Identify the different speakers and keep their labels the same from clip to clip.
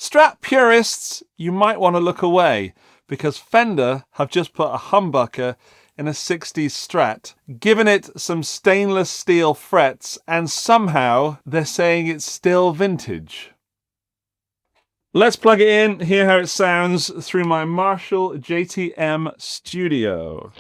Speaker 1: Strat purists, you might want to look away, because Fender have just put a humbucker in a 60s Strat, given it some stainless steel frets, and somehow they're saying it's still vintage. Let's plug it in, hear how it sounds through my Marshall JTM Studio.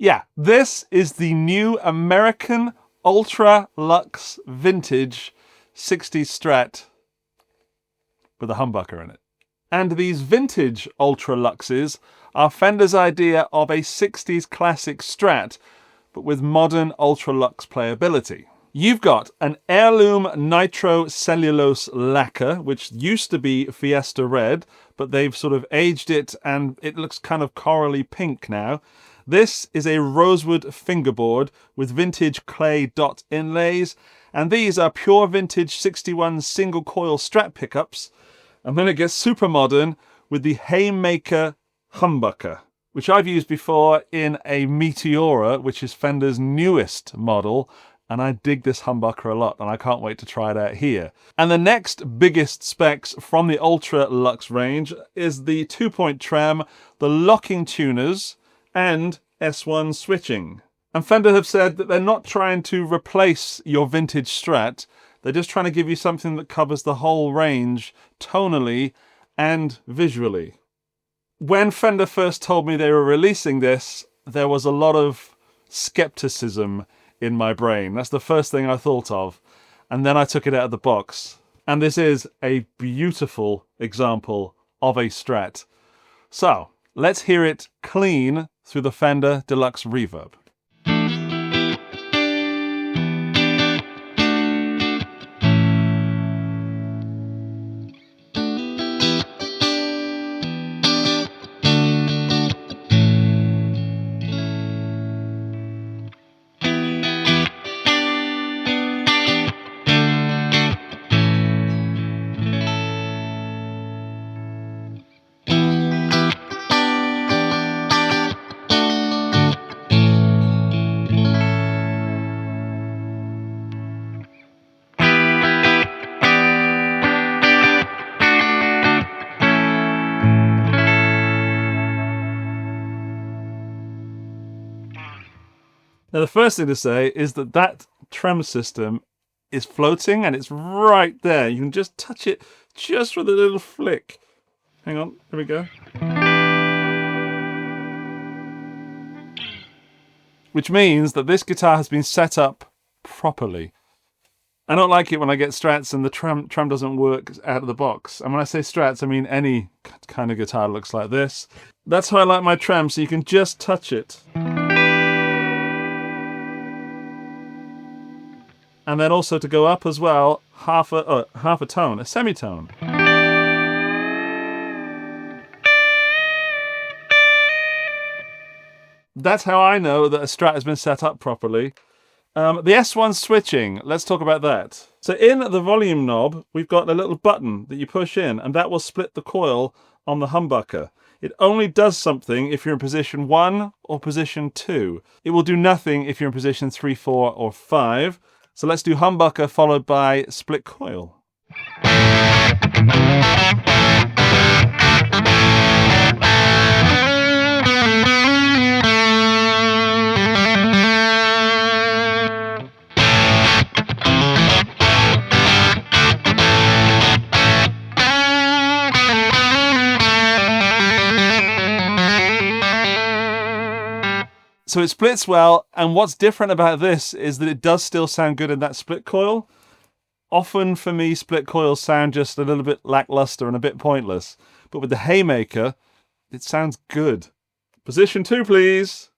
Speaker 1: Yeah, this is the new American Ultra Luxe Vintage 60s Strat with a humbucker in it. And these vintage Ultra Luxes are Fender's idea of a 60s classic Strat, but with modern Ultra Luxe playability. You've got an heirloom nitro cellulose lacquer, which used to be Fiesta Red, but they've sort of aged it and it looks kind of corally pink now. This is a rosewood fingerboard with vintage clay dot inlays, and these are pure vintage 61 single coil Strat pickups. And then it gets super modern with the Haymaker humbucker, which I've used before in a Meteora, which is Fender's newest model, and I dig this humbucker a lot, and I can't wait to try it out here. And the next biggest specs from the Ultra Luxe range is the 2-point trem, the locking tuners, and S1 switching. And Fender have said that they're not trying to replace your vintage Strat, they're just trying to give you something that covers the whole range tonally and visually. When Fender first told me they were releasing this, there was a lot of skepticism in my brain. That's the first thing I thought of. And then I took it out of the box. And this is a beautiful example of a Strat. So, let's hear it clean through the Fender Deluxe Reverb. Now, the first thing to say is that that trem system is floating and it's right there. You can just touch it just with a little flick. Hang on, here we go. Which means that this guitar has been set up properly. I don't like it when I get Strats and the trem doesn't work out of the box. And when I say Strats, I mean any kind of guitar that looks like this. That's how I like my trem, so you can just touch it. And then also to go up as well, half a tone, a semitone. That's how I know that a Strat has been set up properly. The S1 switching, let's talk about that. So in the volume knob, we've got a little button that you push in, and that will split the coil on the humbucker. It only does something if you're in position 1 or position 2. It will do nothing if you're in position 3, 4, or 5. So let's do humbucker followed by split coil. So it splits well, and what's different about this is that it does still sound good in that split coil. Often for me, split coils sound just a little bit lackluster and a bit pointless. But with the Haymaker, it sounds good. Position 2, please.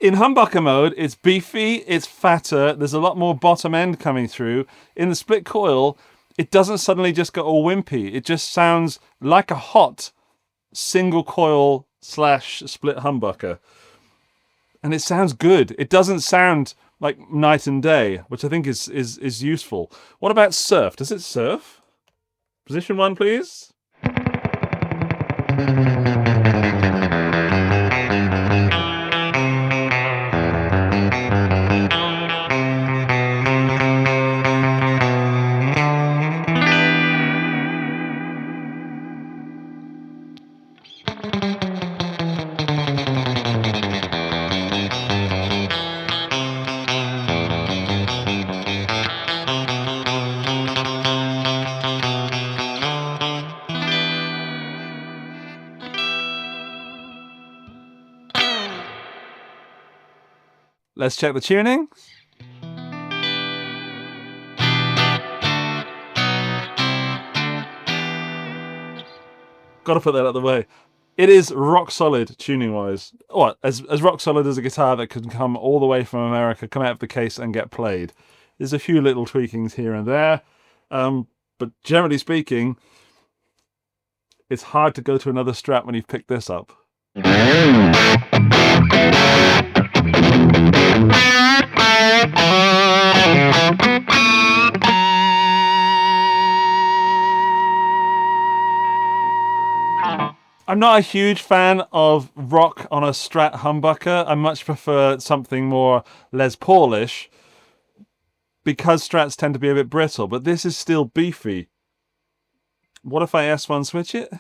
Speaker 1: In humbucker mode, it's beefy, it's fatter, there's a lot more bottom end coming through. In the split coil, it doesn't suddenly just go all wimpy. It just sounds like a hot single coil / split humbucker. And it sounds good. It doesn't sound like night and day, which I think is useful. What about surf? Does it surf? Position 1, please. Let's check the tuning. Got to put that out of the way. It is rock solid tuning-wise. What? As rock solid as a guitar that can come all the way from America, come out of the case and get played. There's a few little tweakings here and there. But generally speaking, it's hard to go to another Strat when you've picked this up. I'm not a huge fan of rock on a Strat humbucker. I much prefer something more Les Paulish because Strats tend to be a bit brittle, but this is still beefy. What if I S1 switch it?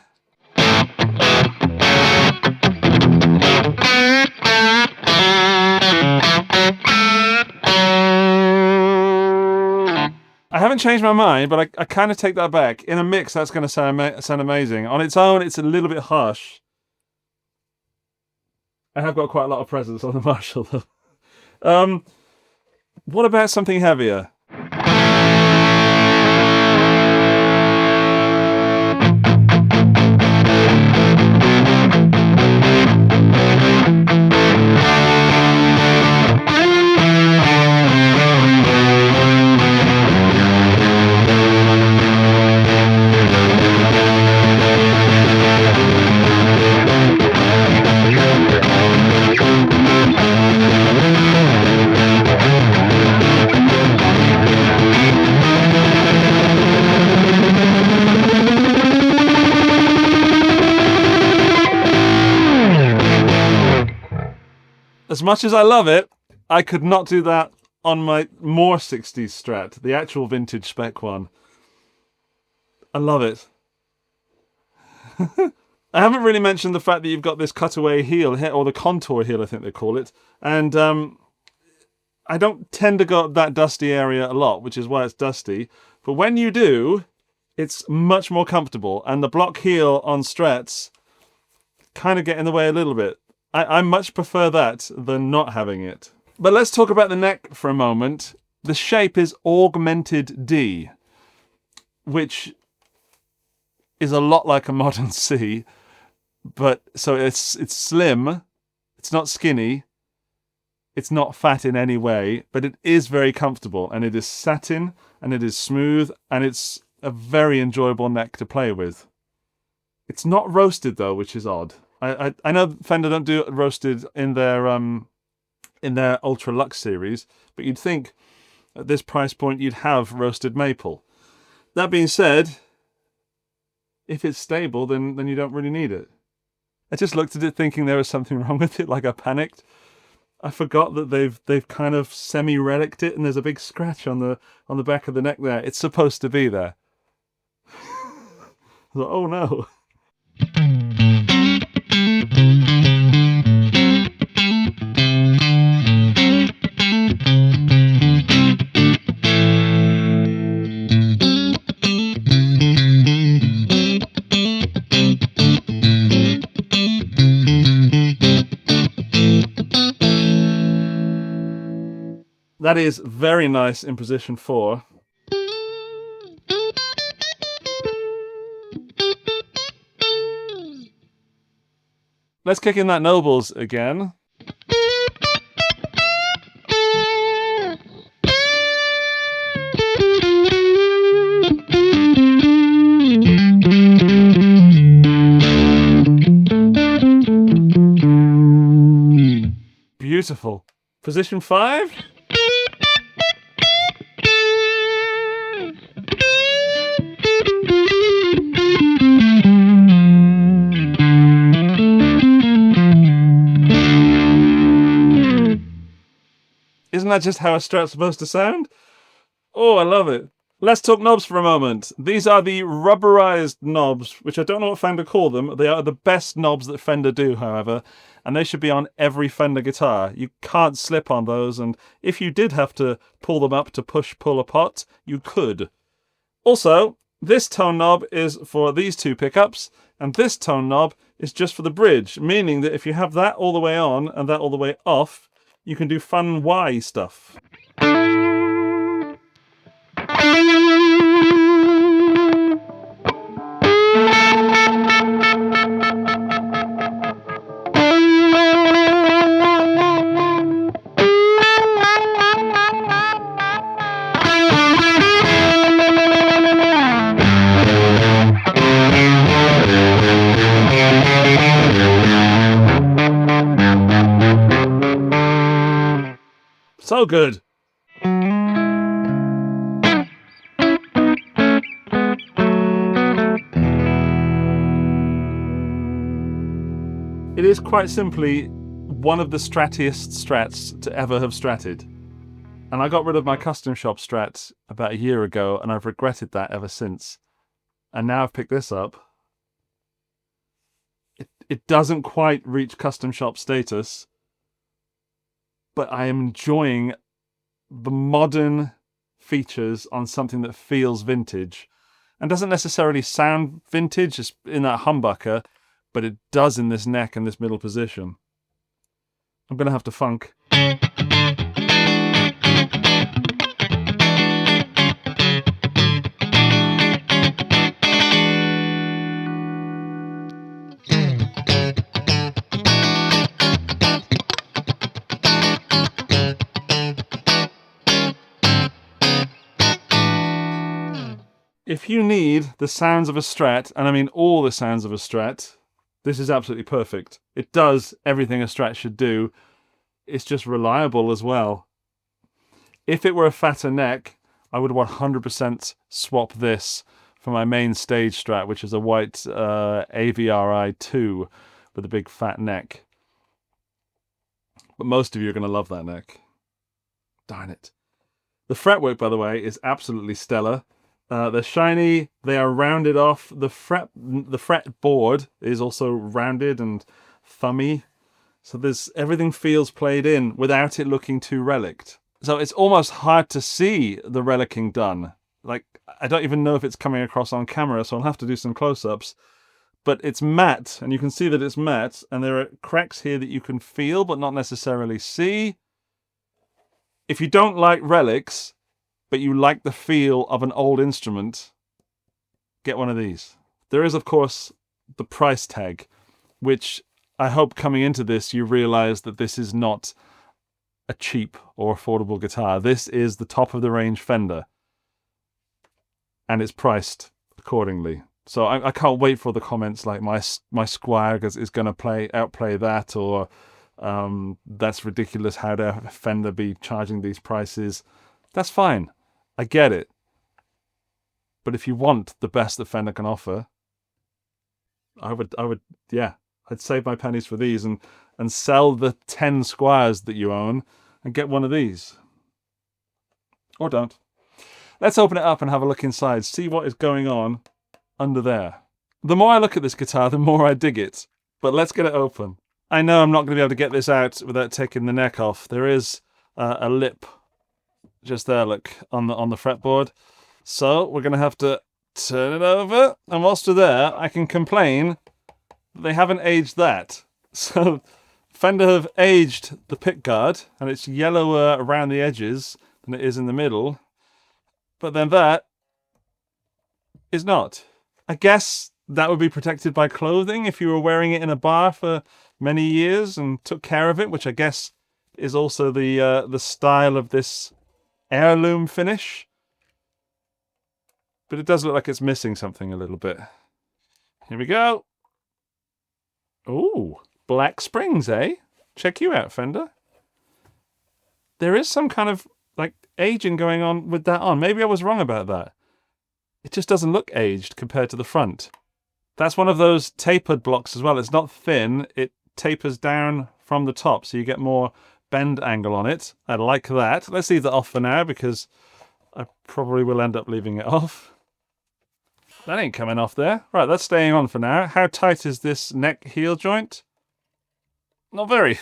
Speaker 1: I haven't changed my mind, but I kind of take that back. In a mix, that's going to sound amazing. On its own, it's a little bit harsh. I have got quite a lot of presence on the Marshall, though. What about something heavier? As much as I love it, I could not do that on my more 60s Strat, the actual vintage spec one. I love it. I haven't really mentioned the fact that you've got this cutaway heel, or the contour heel, I think they call it. And I don't tend to go up that dusty area a lot, which is why it's dusty. But when you do, it's much more comfortable. And the block heel on Strats kind of get in the way a little bit. I much prefer that than not having it. But let's talk about the neck for a moment. The shape is augmented D, which is a lot like a modern C, but so it's slim, it's not skinny, it's not fat in any way, but it is very comfortable, and it is satin, and it is smooth, and it's a very enjoyable neck to play with. It's not roasted though, which is odd. I know Fender don't do it roasted in their Ultra Luxe series, but you'd think at this price point you'd have roasted maple. That being said, if it's stable, then you don't really need it. I just looked at it thinking there was something wrong with it, like I panicked. I forgot that they've kind of semi-reliced it, and there's a big scratch on the back of the neck there. It's supposed to be there. I thought, oh no. That is very nice in position 4. Let's kick in that Nobles again. beautiful. Position 5. Isn't that just how a Strat's supposed to sound? Oh, I love it. Let's talk knobs for a moment. These are the rubberized knobs, which I don't know what Fender call them. They are the best knobs that Fender do, however, and they should be on every Fender guitar. You can't slip on those, and if you did have to pull them up to push-pull a pot, you could. Also, this tone knob is for these two pickups, and this tone knob is just for the bridge, meaning that if you have that all the way on and that all the way off, you can do fun Y stuff. So good. It is quite simply one of the strattiest Strats to ever have stratted. And I got rid of my custom shop Strat about a year ago, and I've regretted that ever since. And now I've picked this up. It doesn't quite reach custom shop status, but I am enjoying the modern features on something that feels vintage and doesn't necessarily sound vintage in that humbucker, but it does in this neck and this middle position. I'm going to have to funk. If you need the sounds of a Strat, and I mean all the sounds of a Strat, this is absolutely perfect. It does everything a Strat should do. It's just reliable as well. If it were a fatter neck, I would 100% swap this for my main stage Strat, which is a white AVRI 2 with a big fat neck. But most of you are going to love that neck. Darn it. The fretwork, by the way, is absolutely stellar. They're shiny, they are rounded off. The fretboard is also rounded and thummy. So everything feels played in without it looking too relicked. So it's almost hard to see the relicking done. Like, I don't even know if it's coming across on camera, so I'll have to do some close-ups. But it's matte, and you can see that it's matte, and there are cracks here that you can feel but not necessarily see. If you don't like relics, but you like the feel of an old instrument, get one of these. There is, of course, the price tag, which I hope coming into this you realize that this is not a cheap or affordable guitar. This is the top of the range Fender, and it's priced accordingly. So I can't wait for the comments like my Squire is going to outplay that, or that's ridiculous, how dare Fender be charging these prices. That's fine. I get it. But if you want the best that Fender can offer, I'd save my pennies for these and sell the 10 Squires that you own and get one of these. Or don't. Let's open it up and have a look inside, see what is going on under there. The more I look at this guitar, the more I dig it. But let's get it open. I know I'm not going to be able to get this out without taking the neck off. There is a lip just there, look, on the fretboard. So we're going to have to turn it over. And whilst we're there, I can complain that they haven't aged that. So Fender have aged the pickguard, and it's yellower around the edges than it is in the middle. But then that is not. I guess that would be protected by clothing if you were wearing it in a bar for many years and took care of it, which I guess is also the style of this heirloom finish. But it does look like it's missing something a little bit. Here we go. Ooh, black springs, eh? Check you out, Fender. there is some kind of like aging going on with that on. Maybe I was wrong about that. It just doesn't look aged compared to the front. That's one of those tapered blocks as well. It's not thin. It tapers down from the top, so you get more bend angle on it. I like that. Let's leave that off for now because I probably will end up leaving it off. That ain't coming off there. Right, that's staying on for now. How tight is this neck heel joint? Not very.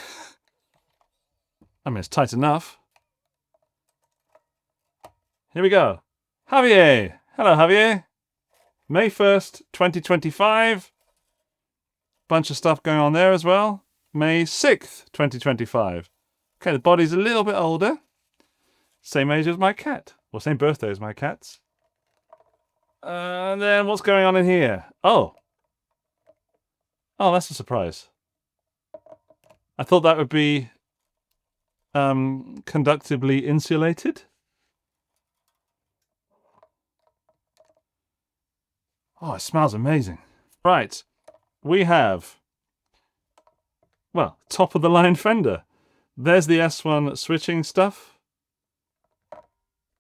Speaker 1: I mean, it's tight enough. Here we go. Javier. Hello, Javier. May 1st, 2025. Bunch of stuff going on there as well. May 6th, 2025. Okay, the body's a little bit older. Same age as my cat. Well, same birthday as my cat's. And then what's going on in here? Oh. Oh, that's a surprise. I thought that would be conductively insulated. Oh, it smells amazing. Right. We have, well, top of the line Fender. There's the S1 switching stuff.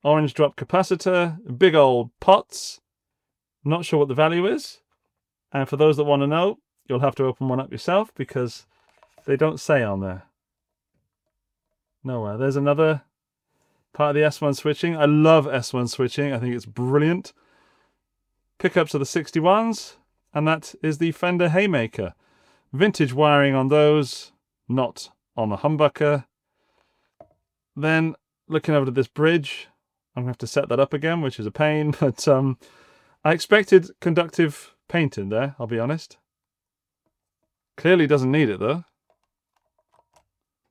Speaker 1: Orange drop capacitor, big old pots. Not sure what the value is. And for those that want to know, you'll have to open one up yourself because they don't say on there. Nowhere. There's another part of the S1 switching. I love S1 switching. I think it's brilliant. Pickups are the 61s. And that is the Fender Haymaker. Vintage wiring on those, not on the humbucker. Then, looking over to this bridge, I'm going to have to set that up again, which is a pain, but I expected conductive paint in there, I'll be honest. Clearly doesn't need it, though.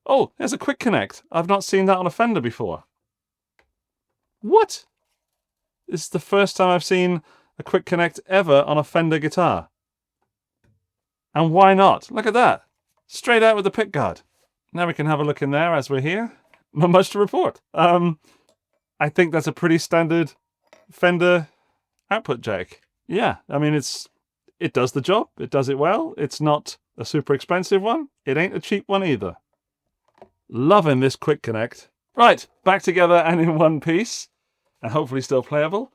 Speaker 1: Oh, there's a quick connect. I've not seen that on a Fender before. What? This is the first time I've seen a quick connect ever on a Fender guitar. And why not? Look at that. Straight out with the Pickguard. Now we can have a look in there as we're here. Not much to report. I think that's a pretty standard Fender output jack. Yeah, I mean, it does the job. It does it well. It's not a super expensive one. It ain't a cheap one either. Loving this quick connect. Right, back together and in one piece. And hopefully still playable.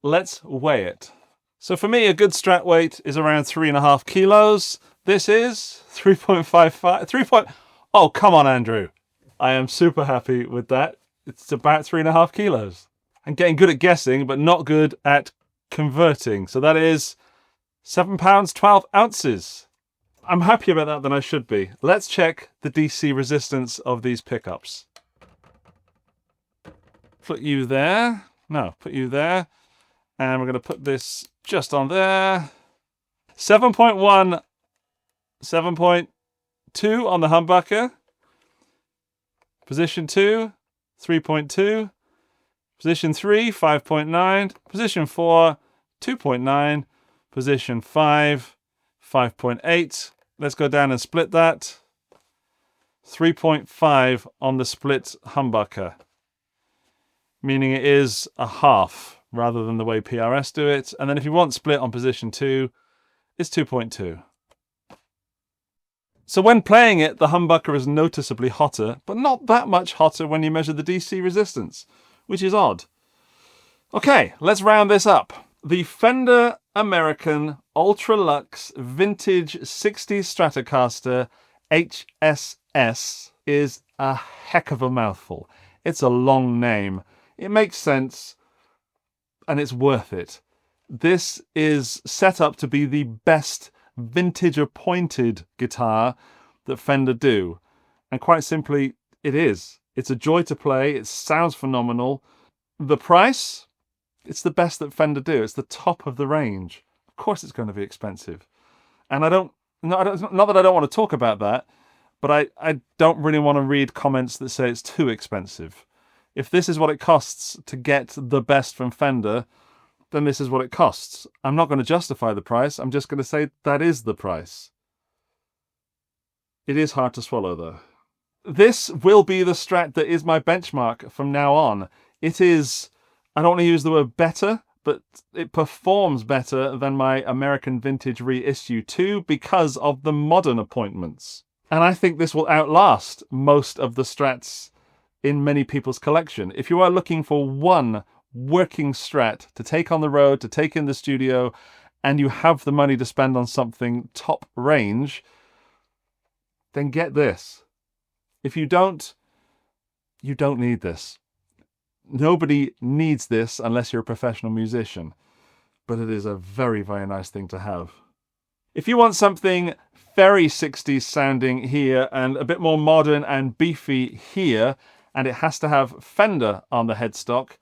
Speaker 1: Let's weigh it. So for me, a good Strat weight is around 3.5 kilos. This is 3.55. Oh, come on, Andrew. I am super happy with that. It's about 3.5 kilos. I'm getting good at guessing, but not good at converting. So that is 7 pounds, 12 ounces. I'm happier about that than I should be. Let's check the DC resistance of these pickups. Put you there. No, put you there. And we're going to put this just on there. 7.1, 7.2 on the humbucker. Position 2, 3.2. Position 3, 5.9. Position 4, 2.9. Position 5, 5.8. Let's go down and split that. 3.5 on the split humbucker. Meaning it is a half rather than the way PRS do it. And then if you want split on position 2, it's 2.2. So when playing it, the humbucker is noticeably hotter, but not that much hotter when you measure the DC resistance, which is odd. Okay, let's round this up. The Fender American Ultra Luxe Vintage 60s Stratocaster HSS is a heck of a mouthful. It's a long name. It makes sense, and it's worth it. This is set up to be the best vintage-appointed guitar that Fender do. And quite simply, it is. It's a joy to play. It sounds phenomenal. The price, it's the best that Fender do. It's the top of the range. Of course it's going to be expensive. And not that I don't want to talk about that, but I don't really want to read comments that say it's too expensive. If this is what it costs to get the best from Fender, then this is what it costs. I'm not going to justify the price. I'm just going to say that is the price. It is hard to swallow, though. This will be the Strat that is my benchmark from now on. It is, I don't want to use the word better, but it performs better than my American Vintage Reissue 2 because of the modern appointments. And I think this will outlast most of the Strats in many people's collection. If you are looking for one working Strat to take on the road, to take in the studio, and you have the money to spend on something top range, then get this. If you don't need this. Nobody needs this unless you're a professional musician, but it is a very, very nice thing to have. If you want something very 60s sounding here and a bit more modern and beefy here, and it has to have Fender on the headstock,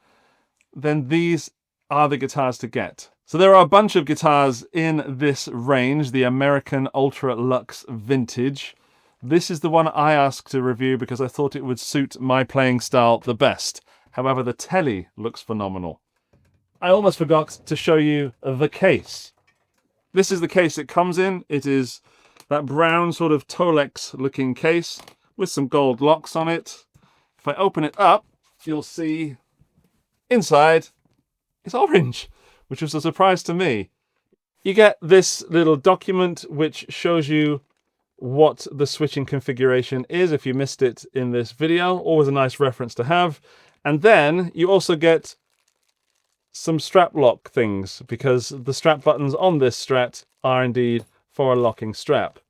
Speaker 1: then these are the guitars to get. So there are a bunch of guitars in this range, the American Ultra Luxe Vintage. This is the one I asked to review because I thought it would suit my playing style the best. However, the telly looks phenomenal. I almost forgot to show you the case. This is the case it comes in. It is that brown sort of Tolex looking case with some gold locks on it. If I open it up, you'll see inside it's orange, which was a surprise to me. You get this little document which shows you what the switching configuration is if you missed it in this video. Always a nice reference to have. And then you also get some strap lock things, because the strap buttons on this Strat are indeed for a locking strap.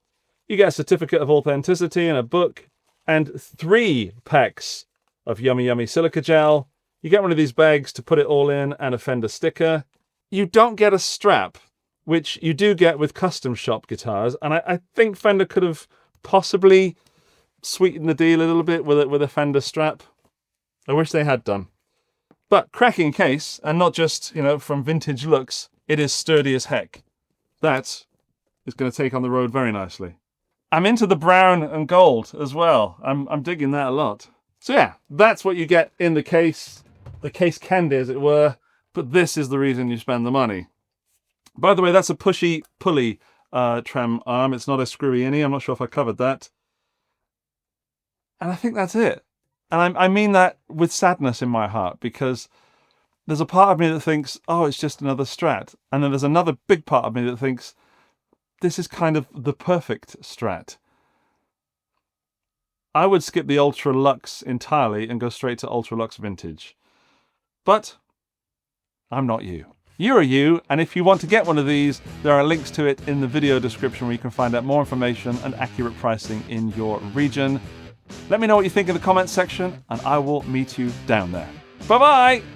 Speaker 1: You get a certificate of authenticity and a book, and 3 packs of yummy yummy silica gel. You get one of these bags to put it all in, and a Fender sticker. You don't get a strap, which you do get with custom shop guitars, and I think Fender could have possibly sweetened the deal a little bit with a Fender strap. I wish they had done. But cracking case, and not just, from vintage looks, it is sturdy as heck. That is going to take on the road very nicely. I'm into the brown and gold as well. I'm digging that a lot. So yeah, that's what you get in the case candy, as it were, but this is the reason you spend the money. By the way, that's a pushy pulley trem arm. It's not a screwy innie. I'm not sure if I covered that. And I think that's it. And I mean that with sadness in my heart, because there's a part of me that thinks, oh, it's just another Strat. And then there's another big part of me that thinks, this is kind of the perfect Strat. I would skip the Ultra Luxe entirely and go straight to Ultra Luxe Vintage. But I'm not you. You're you, and if you want to get one of these, there are links to it in the video description where you can find out more information and accurate pricing in your region. Let me know what you think in the comments section, and I will meet you down there. Bye-bye!